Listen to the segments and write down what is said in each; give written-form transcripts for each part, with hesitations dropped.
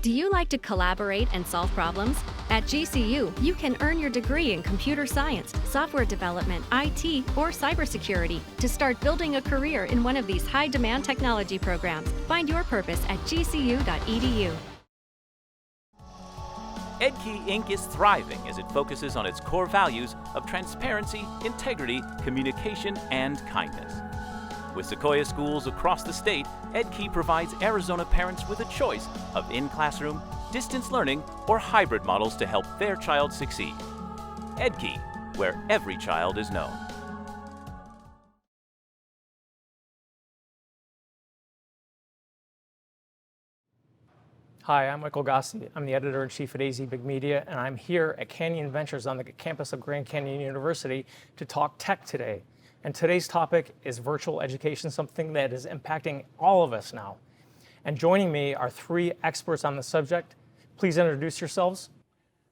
Do you like to collaborate and solve problems? At GCU, you can earn your degree in computer science, software development, IT, or cybersecurity to start building a career in one of these high-demand technology programs. Find your purpose at gcu.edu. Edkey Inc. is thriving as it focuses on its core values of transparency, integrity, communication, and kindness. With Sequoia schools across the state, Edkey provides Arizona parents with a choice of in-classroom, distance learning, or hybrid models to help their child succeed. Edkey, where every child is known. Hi, I'm Michael Gossi. I'm the editor-in-chief at AZ Big Media, and I'm here at Canyon Ventures on the campus of Grand Canyon University to talk tech today. And today's topic is virtual education, something that is impacting all of us now. And joining me are three experts on the subject. Please introduce yourselves.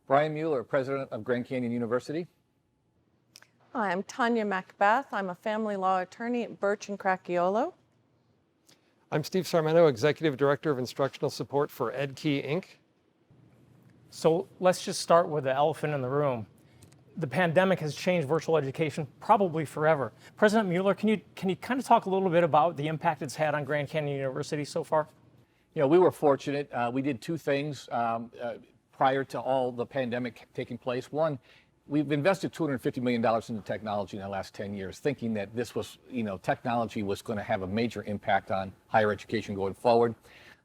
Brian Mueller, president of Grand Canyon University. Hi, I'm Tonya MacBeth. I'm a family law attorney at Burch Cracchiolo. I'm Steve Sarmento, executive director of instructional support for Edkey Inc. So let's just start with the elephant in the room. The pandemic has changed virtual education probably forever. President Mueller, can you kind of talk a little bit about the impact it's had on Grand Canyon University so far? You know, we were fortunate. We did two things prior to all the pandemic taking place. One, we've invested $250 million into technology in the last 10 years, thinking that this was, technology was going to have a major impact on higher education going forward.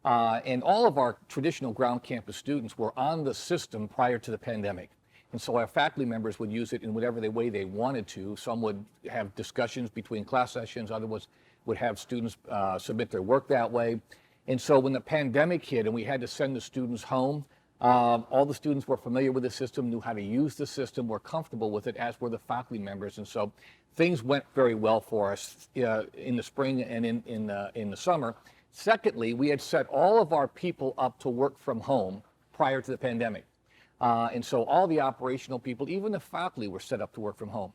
And all of our traditional ground campus students were on the system prior to the pandemic. And so our faculty members would use it in whatever way they wanted to. Some would have discussions between class sessions, others would have students submit their work that way. And so when the pandemic hit and we had to send the students home, all the students were familiar with the system, knew how to use the system, were comfortable with it, as were the faculty members. And so things went very well for us in the spring and in the summer. Secondly, we had set all of our people up to work from home prior to the pandemic. And so all the operational people, even the faculty, were set up to work from home.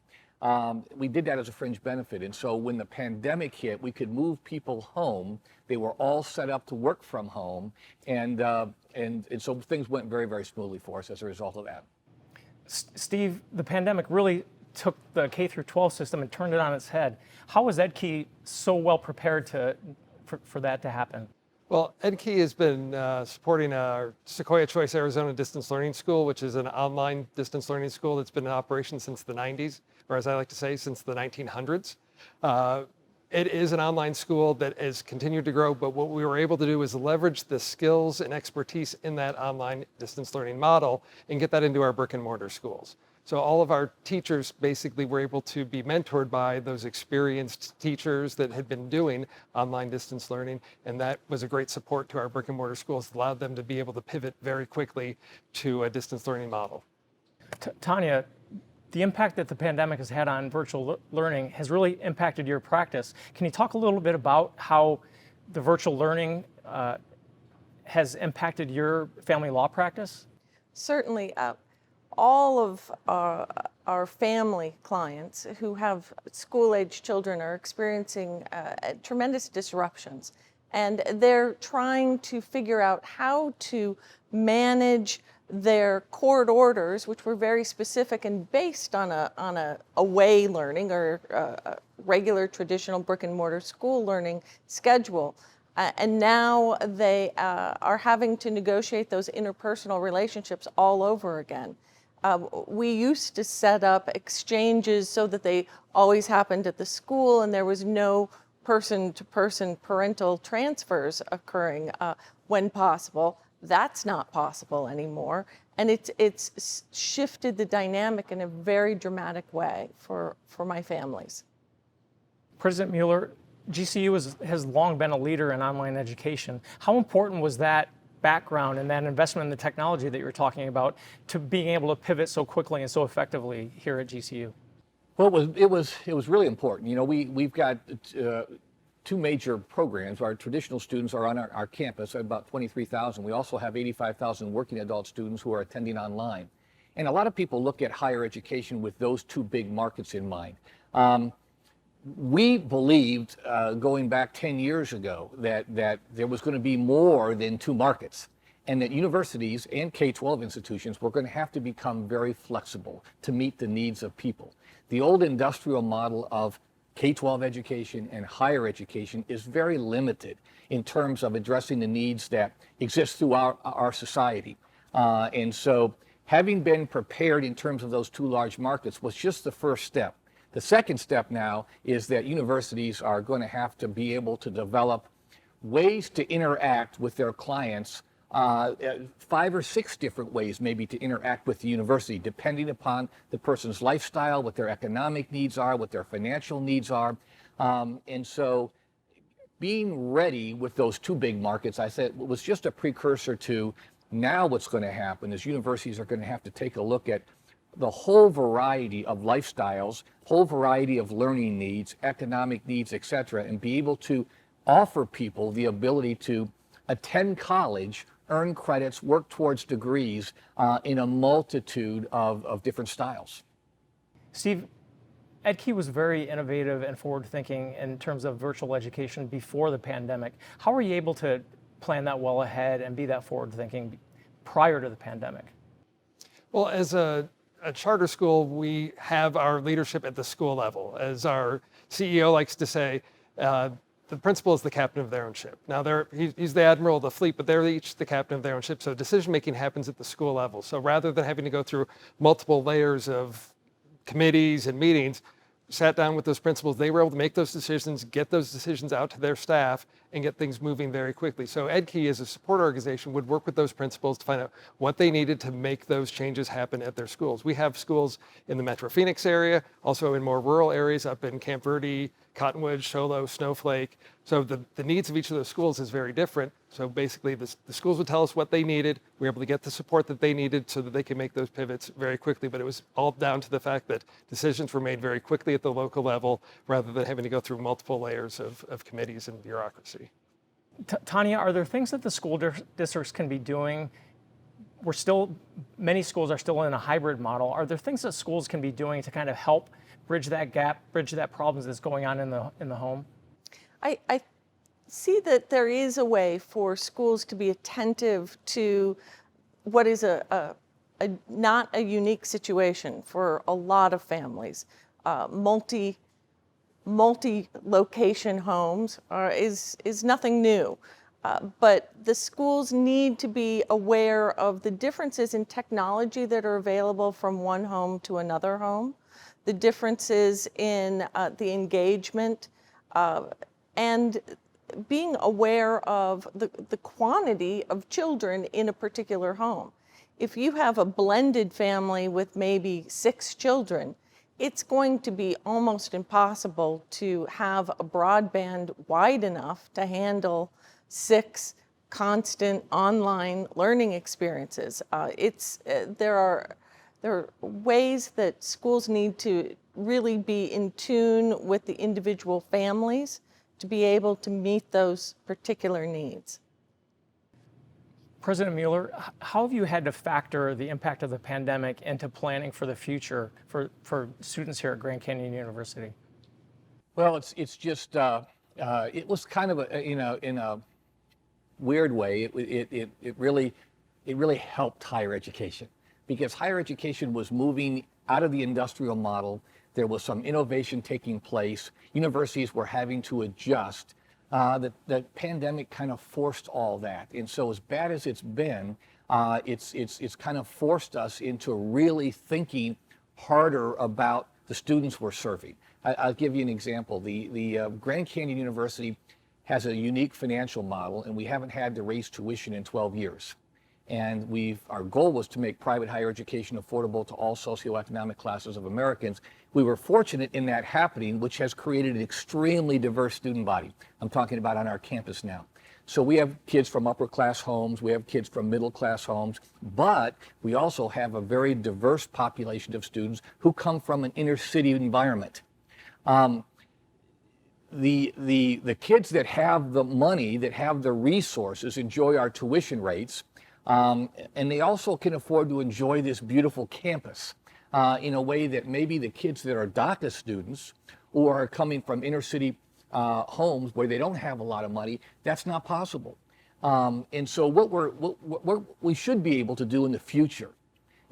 We did that as a fringe benefit. And so when the pandemic hit, we could move people home. They were all set up to work from home. And so things went very, very smoothly for us as a result of that. Steve, the pandemic really took the K-12 system and turned it on its head. How was Edkey so well prepared for that to happen? Well, Edkey has been supporting our Sequoia Choice Arizona Distance Learning School, which is an online distance learning school that's been in operation since the 90s, or as I like to say, since the 1900s. It is an online school that has continued to grow, but what we were able to do is leverage the skills and expertise in that online distance learning model and get that into our brick and mortar schools. So all of our teachers basically were able to be mentored by those experienced teachers that had been doing online distance learning, and that was a great support to our brick and mortar schools. It allowed them to be able to pivot very quickly to a distance learning model. Tonya, the impact that the pandemic has had on virtual learning has really impacted your practice. Can you talk a little bit about how the virtual learning has impacted your family law practice? Certainly. All of our family clients who have school-age children are experiencing tremendous disruptions, and they're trying to figure out how to manage their court orders, which were very specific and based on a away learning or a regular traditional brick and mortar school learning schedule. And now they are having to negotiate those interpersonal relationships all over again. We used to set up exchanges so that they always happened at the school and there was no person-to-person parental transfers occurring when possible. That's not possible anymore. And it's shifted the dynamic in a very dramatic way for my families. President Mueller, GCU has long been a leader in online education. How important was that background and that investment in the technology that you were talking about to being able to pivot so quickly and so effectively here at GCU? Well, it was really important. You know, we've got two major programs. Our traditional students are on our campus, about 23,000. We also have 85,000 working adult students who are attending online. And a lot of people look at higher education with those two big markets in mind. We believed going back 10 years ago that there was going to be more than two markets. and that universities and K-12 institutions were going to have to become very flexible to meet the needs of people. The old industrial model of K-12 education and higher education is very limited in terms of addressing the needs that exist through our society. And so having been prepared in terms of those two large markets was just the first step. The second step now is that universities are going to have to be able to develop ways to interact with their clients, 5 or 6 different ways maybe to interact with the university, depending upon the person's lifestyle, what their economic needs are, what their financial needs are. And so being ready with those two big markets, I said, was just a precursor to now what's going to happen is universities are going to have to take a look at the whole variety of lifestyles, whole variety of learning needs, economic needs, et cetera, and be able to offer people the ability to attend college, earn credits, work towards degrees in a multitude of different styles. Steve, Edkey was very innovative and forward-thinking in terms of virtual education before the pandemic. How were you able to plan that well ahead and be that forward-thinking prior to the pandemic? Well, as a charter school, we have our leadership at the school level. As our CEO likes to say, the principal is the captain of their own ship. Now, he's the admiral of the fleet, but they're each the captain of their own ship. So decision-making happens at the school level. So rather than having to go through multiple layers of committees and meetings, sat down with those principals, they were able to make those decisions, get those decisions out to their staff, and get things moving very quickly. So Edkey, as a support organization, would work with those principals to find out what they needed to make those changes happen at their schools. We have schools in the Metro Phoenix area, also in more rural areas up in Camp Verde, Cottonwood, Sholo, Snowflake. So the needs of each of those schools is very different. So basically the schools would tell us what they needed. We were able to get the support that they needed so that they could make those pivots very quickly. But it was all down to the fact that decisions were made very quickly at the local level rather than having to go through multiple layers of committees and bureaucracy. Tonya, are there things that the school districts can be doing? Many schools are still in a hybrid model. Are there things that schools can be doing to kind of help bridge that gap, bridge that problem that's going on in the home? I see that there is a way for schools to be attentive to what is not a unique situation for a lot of families. Multi-location homes is nothing new. But the schools need to be aware of the differences in technology that are available from one home to another home, the differences in the engagement, and being aware of the quantity of children in a particular home. If you have a blended family with maybe 6 children, it's going to be almost impossible to have a broadband wide enough to handle 6 constant online learning experiences. There are ways that schools need to really be in tune with the individual families to be able to meet those particular needs. President Mueller, how have you had to factor the impact of the pandemic into planning for the future for students here at Grand Canyon University? Well, it's just it was kind of in a weird way. It really helped higher education because higher education was moving out of the industrial model. There was some innovation taking place. Universities were having to adjust. The pandemic kind of forced all that. And so as bad as it's been, it's kind of forced us into really thinking harder about the students we're serving. I'll give you an example. The Grand Canyon University has a unique financial model, and we haven't had to raise tuition in 12 years. And our goal was to make private higher education affordable to all socioeconomic classes of Americans. We were fortunate in that happening, which has created an extremely diverse student body. I'm talking about on our campus now. So we have kids from upper class homes, we have kids from middle class homes, but we also have a very diverse population of students who come from an inner city environment. The kids that have the money, that have the resources, enjoy our tuition rates. And they also can afford to enjoy this beautiful campus in a way that maybe the kids that are DACA students or are coming from inner city homes where they don't have a lot of money, that's not possible. And so what we should be able to do in the future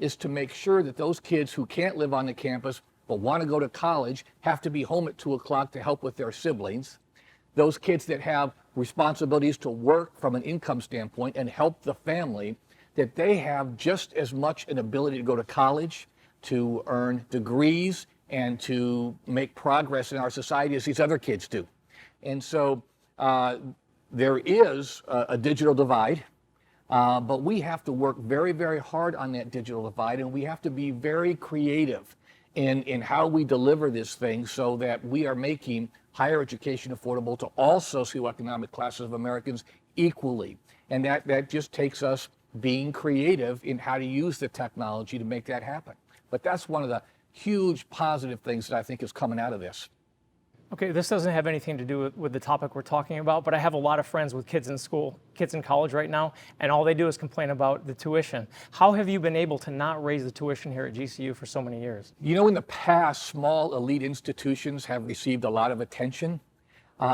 is to make sure that those kids who can't live on the campus but want to go to college have to be home at 2 o'clock to help with their siblings. Those kids that have responsibilities to work from an income standpoint and help the family, that they have just as much an ability to go to college, to earn degrees, and to make progress in our society as these other kids do. And so there is a digital divide, but we have to work very, very hard on that digital divide, and we have to be very creative in how we deliver this thing so that we are making higher education affordable to all socioeconomic classes of Americans equally. And that just takes us being creative in how to use the technology to make that happen. But that's one of the huge positive things that I think is coming out of this. Okay, this doesn't have anything to do with the topic we're talking about, but I have a lot of friends with kids in school, kids in college right now, and all they do is complain about the tuition. How have you been able to not raise the tuition here at GCU for so many years? You know, in the past, small elite institutions have received a lot of attention.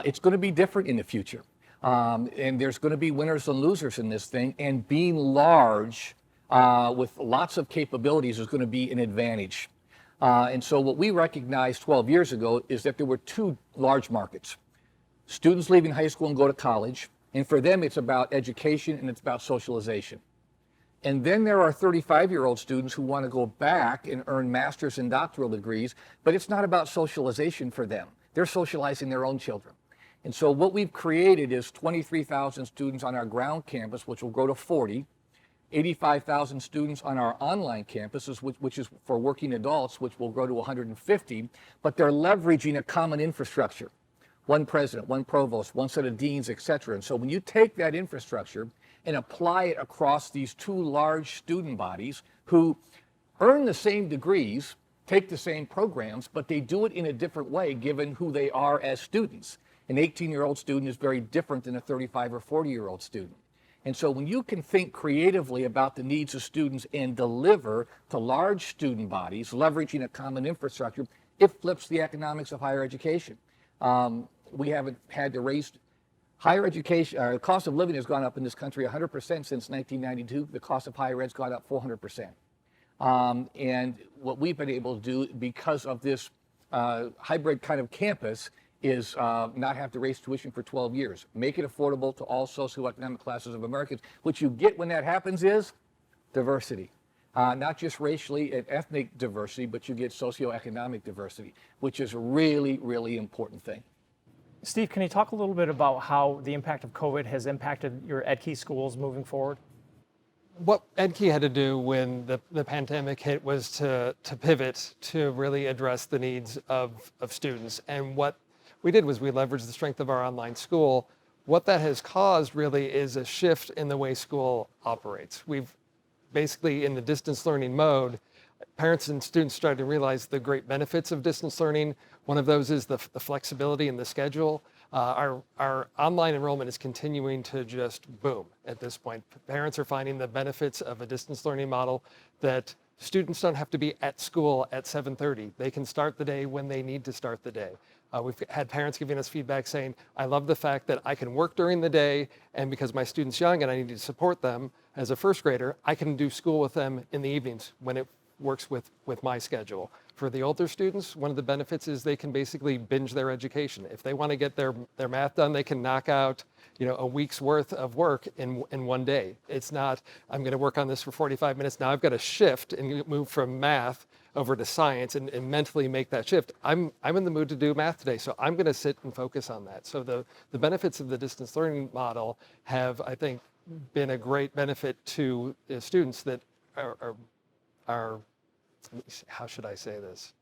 It's going to be different in the future. And there's going to be winners and losers in this thing, and being large with lots of capabilities is going to be an advantage. And so what we recognized 12 years ago is that there were two large markets. Students leaving high school and go to college, and for them it's about education and it's about socialization. And then there are 35-year-old students who want to go back and earn master's and doctoral degrees, but it's not about socialization for them. They're socializing their own children. And so what we've created is 23,000 students on our ground campus, which will grow to 40, 85,000 students on our online campuses, which is for working adults, which will grow to 150, but they're leveraging a common infrastructure. One president, one provost, one set of deans, et cetera. And so when you take that infrastructure and apply it across these two large student bodies who earn the same degrees, take the same programs, but they do it in a different way given who they are as students. An 18-year-old student is very different than a 35 or 40-year-old student. And so when you can think creatively about the needs of students and deliver to large student bodies, leveraging a common infrastructure, it flips the economics of higher education. We haven't had to raise higher education. The cost of living has gone up in this country 100% since 1992. The cost of higher ed's gone up 400%. And what we've been able to do because of this hybrid kind of campus is not have to raise tuition for 12 years. Make it affordable to all socioeconomic classes of Americans. What you get when that happens is diversity. Not just racially and ethnic diversity, but you get socioeconomic diversity, which is a really, really important thing. Steve, can you talk a little bit about how the impact of COVID has impacted your Edkey schools moving forward? What Edkey had to do when the pandemic hit was to pivot to really address the needs of students. And what we did was we leveraged the strength of our online school. What that has caused really is a shift in the way school operates. We've basically, in the distance learning mode, parents and students started to realize the great benefits of distance learning. One of those is the flexibility in the schedule. Our online enrollment is continuing to just boom at this point. Parents are finding the benefits of a distance learning model that students don't have to be at school at 7:30. They can start the day when they need to start the day. We've had parents giving us feedback saying, I love the fact that I can work during the day, and because my student's young and I need to support them as a first grader, I can do school with them in the evenings when it works with my schedule. For the older students, one of the benefits is they can basically binge their education. If they want to get their math done, they can knock out a week's worth of work in one day. It's not, I'm going to work on this for 45 minutes. Now I've got to shift and move from math over to science and mentally make that shift. I'm in the mood to do math today, so I'm going to sit and focus on that. So the benefits of the distance learning model have, I think, been a great benefit to the students that are how should I say this?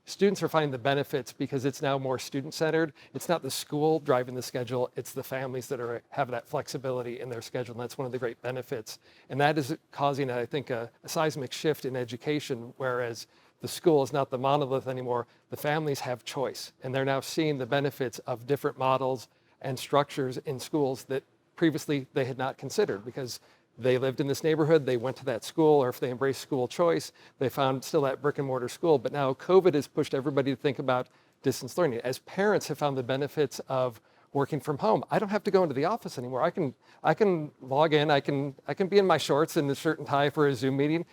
Students are finding the benefits because it's now more student-centered. It's not the school driving the schedule, it's the families that have that flexibility in their schedule, and that's one of the great benefits. And that is causing, I think, a seismic shift in education, whereas the school is not the monolith anymore. The families have choice, and they're now seeing the benefits of different models and structures in schools that previously they had not considered because they lived in this neighborhood, they went to that school, or if they embraced school choice, they found still that brick and mortar school. But now COVID has pushed everybody to think about distance learning. As parents have found the benefits of working from home. I don't have to go into the office anymore. I can log in. I can be in my shorts and a shirt and tie for a Zoom meeting.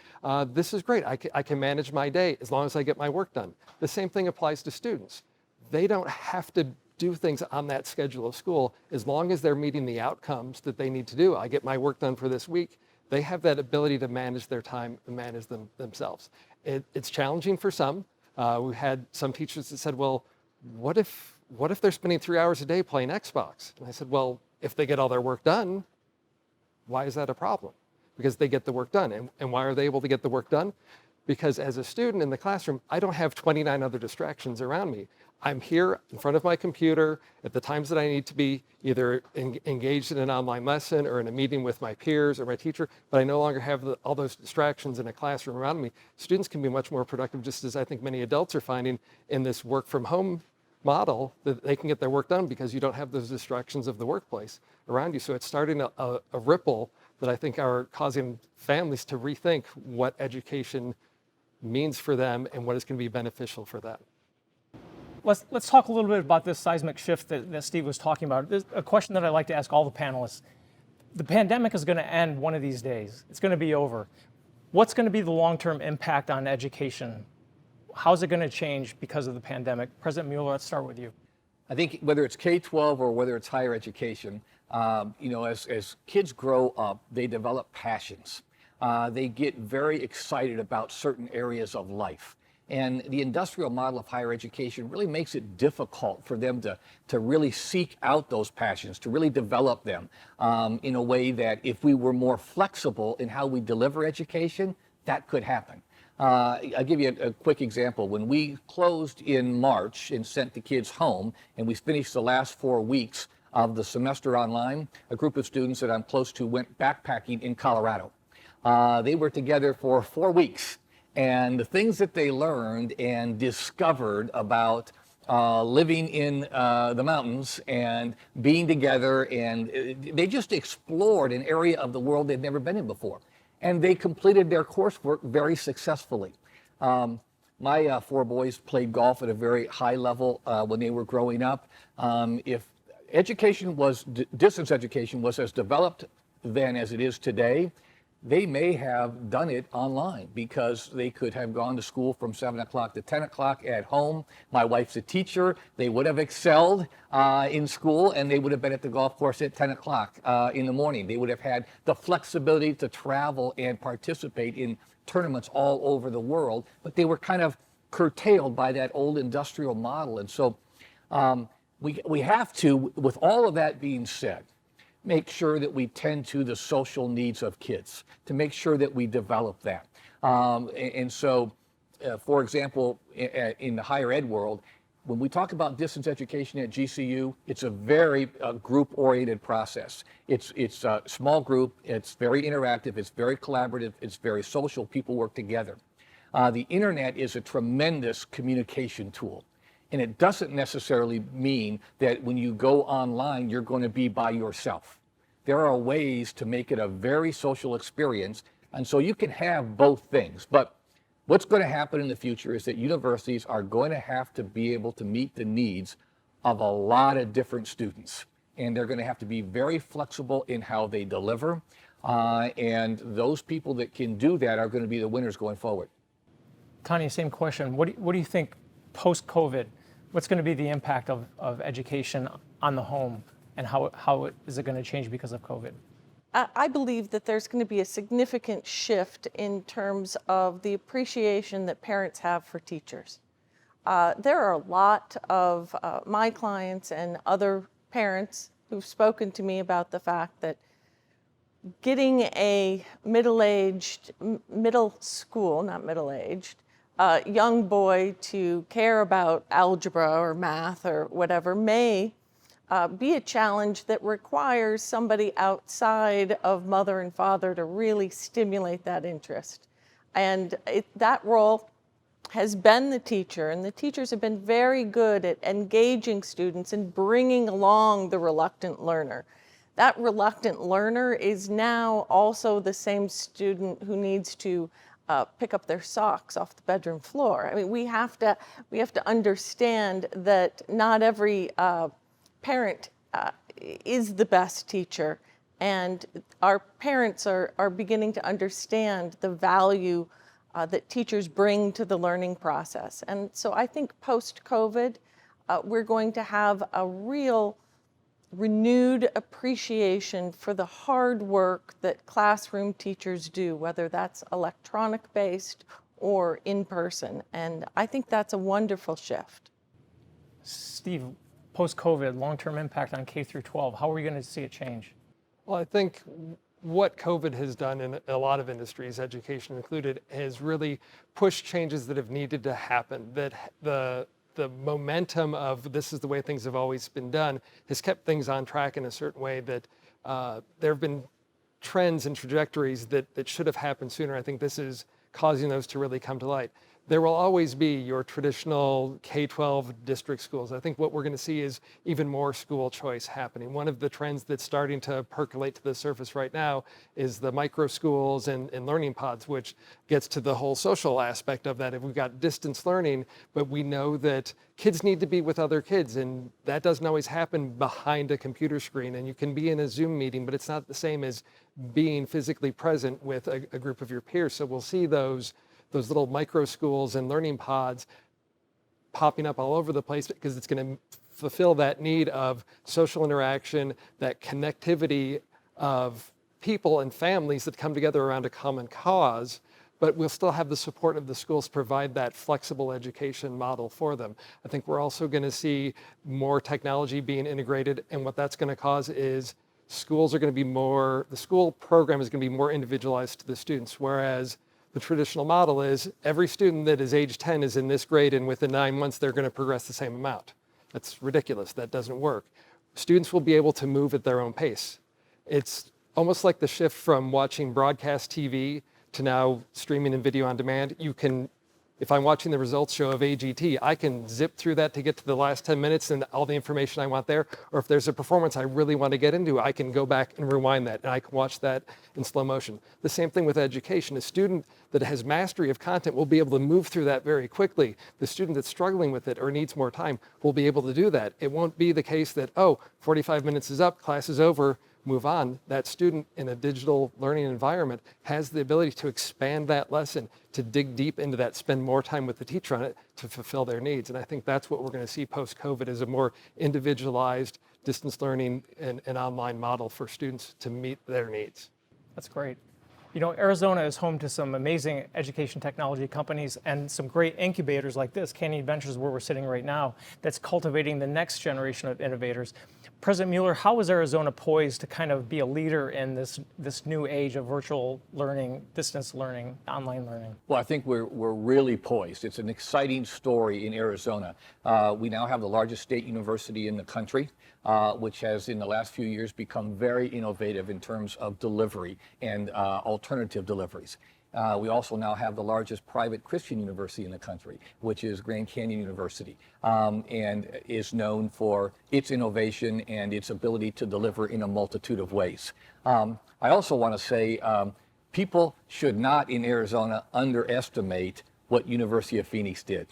This is great. I can manage my day as long as I get my work done. The same thing applies to students. They don't have to do things on that schedule of school as long as they're meeting the outcomes that they need to do. I get my work done for this week. They have that ability to manage their time and manage themselves. It's challenging for some. We had some teachers that said, well, what if they're spending 3 hours a day playing Xbox? And I said, well, if they get all their work done, why is that a problem? Because they get the work done. And why are they able to get the work done? Because as a student in the classroom, I don't have 29 other distractions around me. I'm here in front of my computer at the times that I need to be either engaged in an online lesson or in a meeting with my peers or my teacher, but I no longer have all those distractions in a classroom around me. Students can be much more productive, just as I think many adults are finding in this work from home model, that they can get their work done because you don't have those distractions of the workplace around you. So it's starting a ripple that I think are causing families to rethink what education means for them and what is going to be beneficial for them. Let's talk a little bit about this seismic shift that Steve was talking about. There's a question that I like to ask all the panelists. The pandemic is going to end one of these days. It's going to be over. What's going to be the long-term impact on education? How's it going to change because of the pandemic? President Mueller, let's start with you. I think whether it's K-12 or whether it's higher education, as kids grow up, they develop passions. They get very excited about certain areas of life. And the industrial model of higher education really makes it difficult for them to really seek out those passions, to really develop them in a way that if we were more flexible in how we deliver education, that could happen. I'll give you a quick example. When we closed in March and sent the kids home, and we finished the last 4 weeks of the semester online, a group of students that I'm close to went backpacking in Colorado. They were together for 4 weeks. And the things that they learned and discovered about living in the mountains and being together, and they just explored an area of the world they'd never been in before. And they completed their coursework very successfully. My 4 boys played golf at a very high level when they were growing up. If education distance education was as developed then as it is today, they may have done it online because they could have gone to school from 7 o'clock to 10 o'clock at home. My wife's a teacher. They would have excelled in school, and they would have been at the golf course at 10 o'clock in the morning. They would have had the flexibility to travel and participate in tournaments all over the world, but they were kind of curtailed by that old industrial model. And so we have to, with all of that being said, make sure that we tend to the social needs of kids, to make sure that we develop that. For example, in the higher ed world, when we talk about distance education at GCU, it's a very group-oriented process. It's a small group, it's very interactive, it's very collaborative, it's very social, people work together. The internet is a tremendous communication tool. And it doesn't necessarily mean that when you go online, you're going to be by yourself. There are ways to make it a very social experience. And so you can have both things. But what's going to happen in the future is that universities are going to have to be able to meet the needs of a lot of different students. And they're going to have to be very flexible in how they deliver. And those people that can do that are going to be the winners going forward. Tonya, same question. What do you think post-COVID, what's going to be the impact of education on the home, and how is it going to change because of COVID? I believe that there's going to be a significant shift in terms of the appreciation that parents have for teachers. There are a lot of my clients and other parents who've spoken to me about the fact that getting a middle school, not middle-aged, young boy to care about algebra or math or whatever may be a challenge that requires somebody outside of mother and father to really stimulate that interest. And that role has been the teacher, and the teachers have been very good at engaging students and bringing along the reluctant learner. That reluctant learner is now also the same student who needs to pick up their socks off the bedroom floor. I mean, we have to understand that not every parent is the best teacher. And our parents are beginning to understand the value that teachers bring to the learning process. And so I think post-COVID, we're going to have a real renewed appreciation for the hard work that classroom teachers do, whether that's electronic-based or in person. And I think that's a wonderful shift. Steve, post-COVID, long-term impact on K through 12, how are we going to see it change? Well, I think what COVID has done in a lot of industries, education included, has really pushed changes that have needed to happen, that the momentum of this is the way things have always been done has kept things on track in a certain way, that there have been trends and trajectories that should have happened sooner. I think this is causing those to really come to light. There will always be your traditional K-12 district schools. I think what we're going to see is even more school choice happening. One of the trends that's starting to percolate to the surface right now is the micro schools and learning pods, which gets to the whole social aspect of that. If we've got distance learning, but we know that kids need to be with other kids, and that doesn't always happen behind a computer screen. And you can be in a Zoom meeting, but it's not the same as being physically present with a group of your peers. So we'll see those little micro schools and learning pods popping up all over the place, because it's going to fulfill that need of social interaction, that connectivity of people and families that come together around a common cause, but we'll still have the support of the schools provide that flexible education model for them. I think we're also going to see more technology being integrated, and what that's going to cause is schools are going to be the school program is going to be more individualized to the students, whereas the traditional model is every student that is age 10 is in this grade, and within 9 months, they're going to progress the same amount. That's ridiculous. That doesn't work. Students will be able to move at their own pace. It's almost like the shift from watching broadcast TV to now streaming and video on demand. If I'm watching the results show of AGT, I can zip through that to get to the last 10 minutes and all the information I want there. Or if there's a performance I really want to get into, I can go back and rewind that, and I can watch that in slow motion. The same thing with education. A student that has mastery of content will be able to move through that very quickly. The student that's struggling with it or needs more time will be able to do that. It won't be the case that, 45 minutes is up, class is over, move on. That student in a digital learning environment has the ability to expand that lesson, to dig deep into that, spend more time with the teacher on it to fulfill their needs. And I think that's what we're going to see post-COVID, is a more individualized distance learning and online model for students to meet their needs. That's great. You know, Arizona is home to some amazing education technology companies and some great incubators like this, Canyon Ventures, where we're sitting right now, that's cultivating the next generation of innovators. President Mueller, how is Arizona poised to kind of be a leader in this new age of virtual learning, distance learning, online learning? Well, I think we're really poised. It's an exciting story in Arizona. We now have the largest state university in the country, which has in the last few years become very innovative in terms of delivery and alternative deliveries. We also now have the largest private Christian university in the country, which is Grand Canyon University, and is known for its innovation and its ability to deliver in a multitude of ways. I also want to say people should not in Arizona underestimate what University of Phoenix did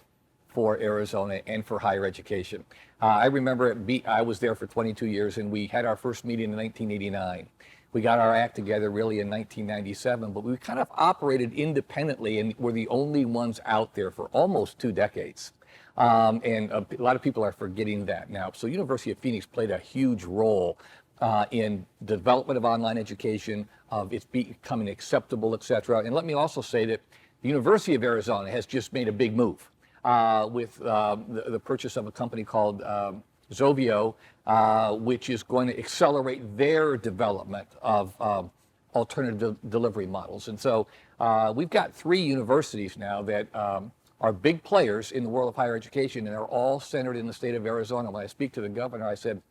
for Arizona and for higher education. I remember I was there for 22 years, and we had our first meeting in 1989. We got our act together really in 1997, but we kind of operated independently and were the only ones out there for almost 2 decades. And a lot of people are forgetting that now. So University of Phoenix played a huge role in the development of online education, of its becoming acceptable, et cetera. And let me also say that the University of Arizona has just made a big move with the purchase of a company called Zovio, which is going to accelerate their development of alternative delivery models. And so we've got 3 universities now that are big players in the world of higher education, and are all centered in the state of Arizona. When I speak to the governor, I said,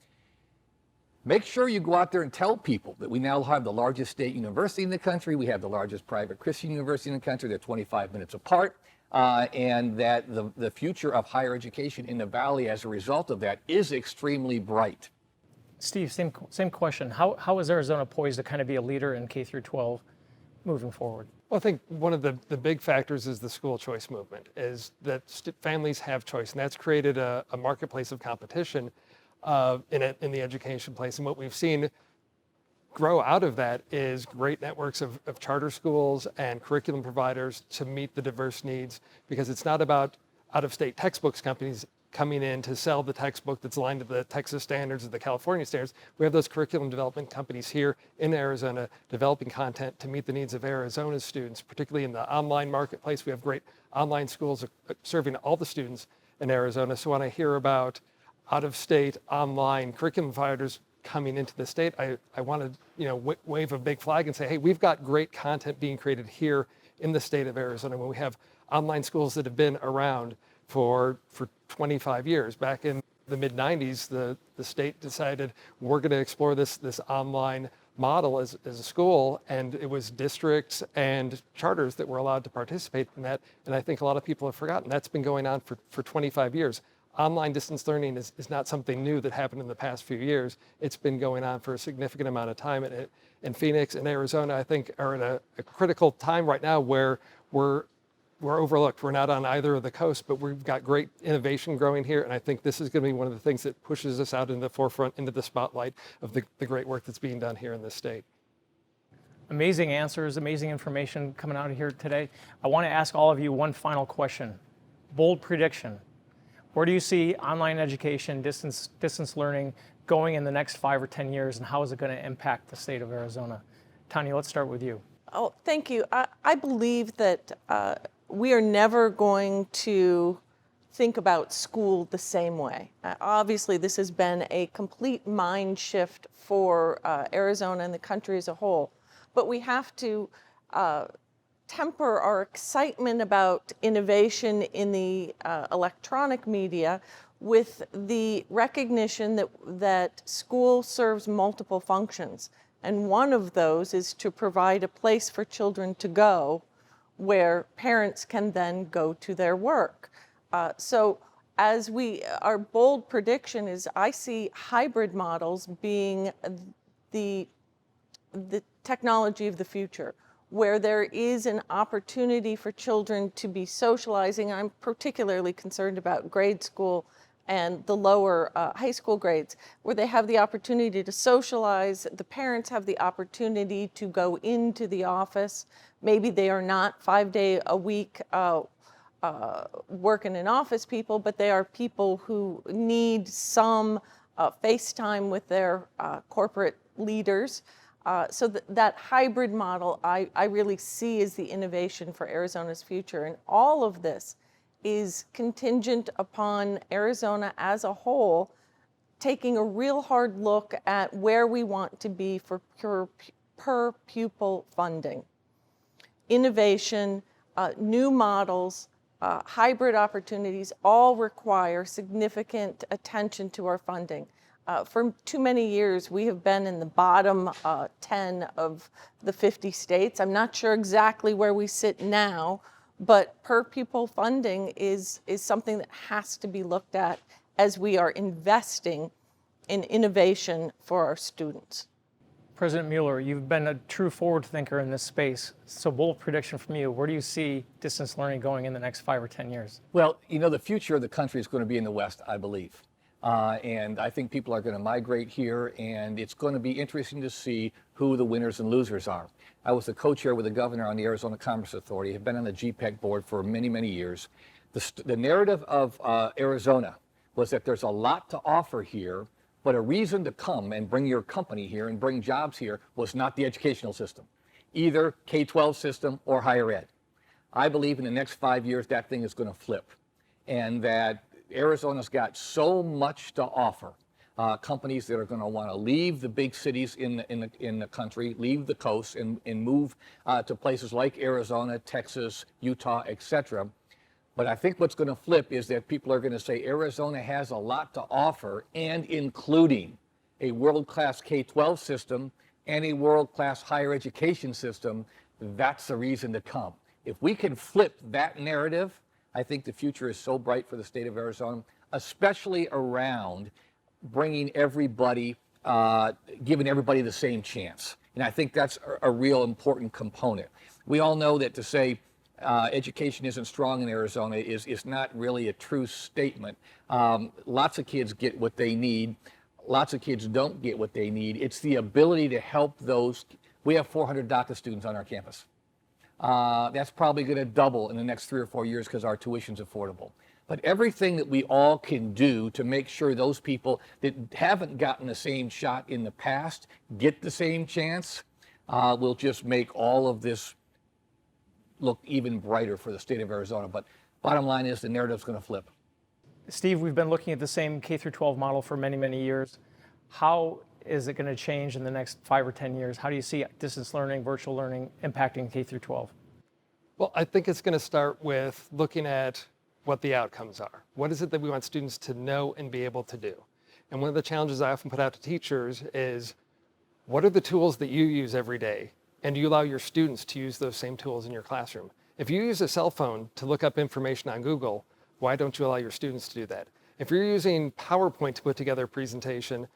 make sure you go out there and tell people that we now have the largest state university in the country. We have the largest private Christian university in the country. They're 25 minutes apart. And that the future of higher education in the Valley as a result of that is extremely bright. Steve, same question. How is Arizona poised to kind of be a leader in K through 12 moving forward? Well, I think one of the big factors is the school choice movement, is that families have choice, and that's created a marketplace of competition. in the education place. And what we've seen grow out of that is great networks of charter schools and curriculum providers to meet the diverse needs, because it's not about out-of-state textbooks companies coming in to sell the textbook that's aligned to the Texas standards or the California standards. We have those curriculum development companies here in Arizona developing content to meet the needs of Arizona's students, particularly in the online marketplace. We have great online schools serving all the students in Arizona. So when I hear about out-of-state online curriculum providers coming into the state, I want to wave a big flag and say, hey, we've got great content being created here in the state of Arizona. When we have online schools that have been around for 25 years. Back in the mid-90s, the state decided we're going to explore this online model as a school, and it was districts and charters that were allowed to participate in that. And I think a lot of people have forgotten that's been going on for 25 years. Online distance learning is not something new that happened in the past few years. It's been going on for a significant amount of time. And Phoenix and Arizona, I think, are in a critical time right now where we're overlooked. We're not on either of the coasts, but we've got great innovation growing here. And I think this is going to be one of the things that pushes us out into the forefront, into the spotlight of the great work that's being done here in this state. Amazing answers, amazing information coming out of here today. I want to ask all of you one final question. Bold prediction. Where do you see online education, distance learning going in the next 5 or 10 years, and how is it going to impact the state of Arizona? Tonya, let's start with you. Oh, thank you. I believe that we are never going to think about school the same way. Obviously, this has been a complete mind shift for Arizona and the country as a whole. But we have to temper our excitement about innovation in the electronic media with the recognition that school serves multiple functions. And one of those is to provide a place for children to go where parents can then go to their work. So our bold prediction is I see hybrid models being the technology of the future, where there is an opportunity for children to be socializing. I'm particularly concerned about grade school and the lower high school grades, where they have the opportunity to socialize. The parents have the opportunity to go into the office. Maybe they are not 5-day-a-week working in office people, but they are people who need some FaceTime with their corporate leaders. So that hybrid model I really see as the innovation for Arizona's future. And all of this is contingent upon Arizona as a whole taking a real hard look at where we want to be for per pupil funding. Innovation, new models, hybrid opportunities all require significant attention to our funding. For too many years, we have been in the bottom 10 of the 50 states. I'm not sure exactly where we sit now, but per pupil funding is something that has to be looked at as we are investing in innovation for our students. President Mueller, you've been a true forward thinker in this space. So bold prediction from you, where do you see distance learning going in the next 5 or 10 years? Well, the future of the country is going to be in the West, I believe. And I think people are going to migrate here, and it's going to be interesting to see who the winners and losers are. I was the co-chair with the governor on the Arizona Commerce Authority. I've been on the GPEC board for many, many years. The narrative of Arizona was that there's a lot to offer here, but a reason to come and bring your company here and bring jobs here was not the educational system, either K-12 system or higher ed. I believe in the next 5 years that thing is going to flip, and that Arizona's got so much to offer. Companies that are going to want to leave the big cities in the country, leave the coast, and move to places like Arizona, Texas, Utah, etc. But I think what's going to flip is that people are going to say Arizona has a lot to offer, and including a world-class K-12 system and a world-class higher education system. That's the reason to come. If we can flip that narrative, I think the future is so bright for the state of Arizona, especially around bringing everybody, giving everybody the same chance. And I think that's a real important component. We all know that to say education isn't strong in Arizona is not really a true statement. Lots of kids get what they need. Lots of kids don't get what they need. It's the ability to help those. We have 400 DACA students on our campus. That's probably going to double in the next 3 or 4 years because our tuition's affordable. But everything that we all can do to make sure those people that haven't gotten the same shot in the past get the same chance will just make all of this look even brighter for the state of Arizona. But bottom line is the narrative's going to flip. Steve, we've been looking at the same K through 12 model for many, many years. How is it going to change in the next 5 or 10 years? How do you see distance learning, virtual learning impacting K through 12? Well, I think it's going to start with looking at what the outcomes are. What is it that we want students to know and be able to do? And one of the challenges I often put out to teachers is, what are the tools that you use every day? And do you allow your students to use those same tools in your classroom? If you use a cell phone to look up information on Google, why don't you allow your students to do that? If you're using PowerPoint to put together a presentation,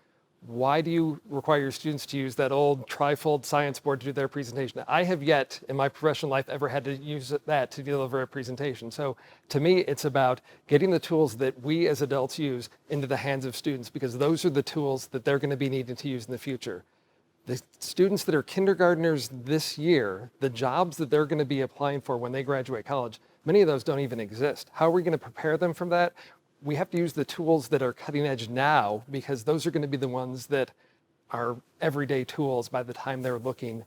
why do you require your students to use that old trifold science board to do their presentation? I have yet in my professional life ever had to use that to deliver a presentation. So to me, it's about getting the tools that we as adults use into the hands of students, because those are the tools that they're going to be needing to use in the future. The students that are kindergartners this year, the jobs that they're going to be applying for when they graduate college, many of those don't even exist. How are we going to prepare them from that? We have to use the tools that are cutting edge now, because those are going to be the ones that are everyday tools by the time they're looking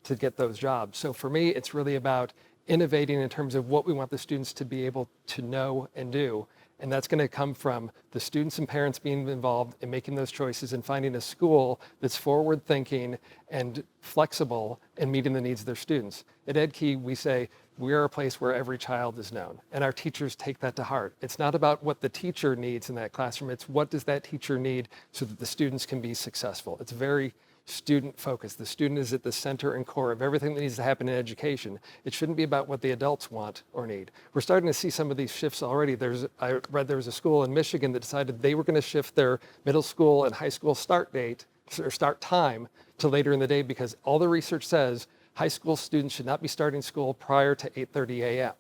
to get those jobs. So for me, it's really about innovating in terms of what we want the students to be able to know and do. And that's going to come from the students and parents being involved in making those choices and finding a school that's forward thinking and flexible and meeting the needs of their students. At Edkey, we say, we are a place where every child is known, and our teachers take that to heart. It's not about what the teacher needs in that classroom, it's what does that teacher need so that the students can be successful. It's very student focused. The student is at the center and core of everything that needs to happen in education. It shouldn't be about what the adults want or need. We're starting to see some of these shifts already. I read there was a school in Michigan that decided they were going to shift their middle school and high school start date or start time to later in the day, because all the research says high school students should not be starting school prior to 8:30 a.m.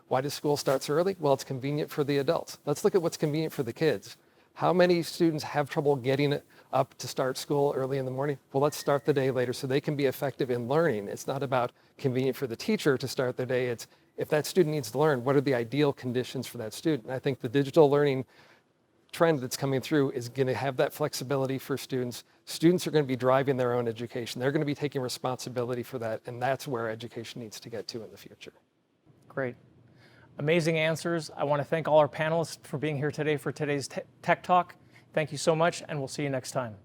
Why does school start so early? Well, it's convenient for the adults. Let's look at what's convenient for the kids. How many students have trouble getting up to start school early in the morning? Well, let's start the day later so they can be effective in learning. It's not about convenient for the teacher to start their day. It's if that student needs to learn, what are the ideal conditions for that student? And I think the digital learning trend that's coming through is going to have that flexibility for students. Students are going to be driving their own education. They're going to be taking responsibility for that, and that's where education needs to get to in the future. Great. Amazing answers. I want to thank all our panelists for being here today for today's Tech Talk. Thank you so much, and we'll see you next time.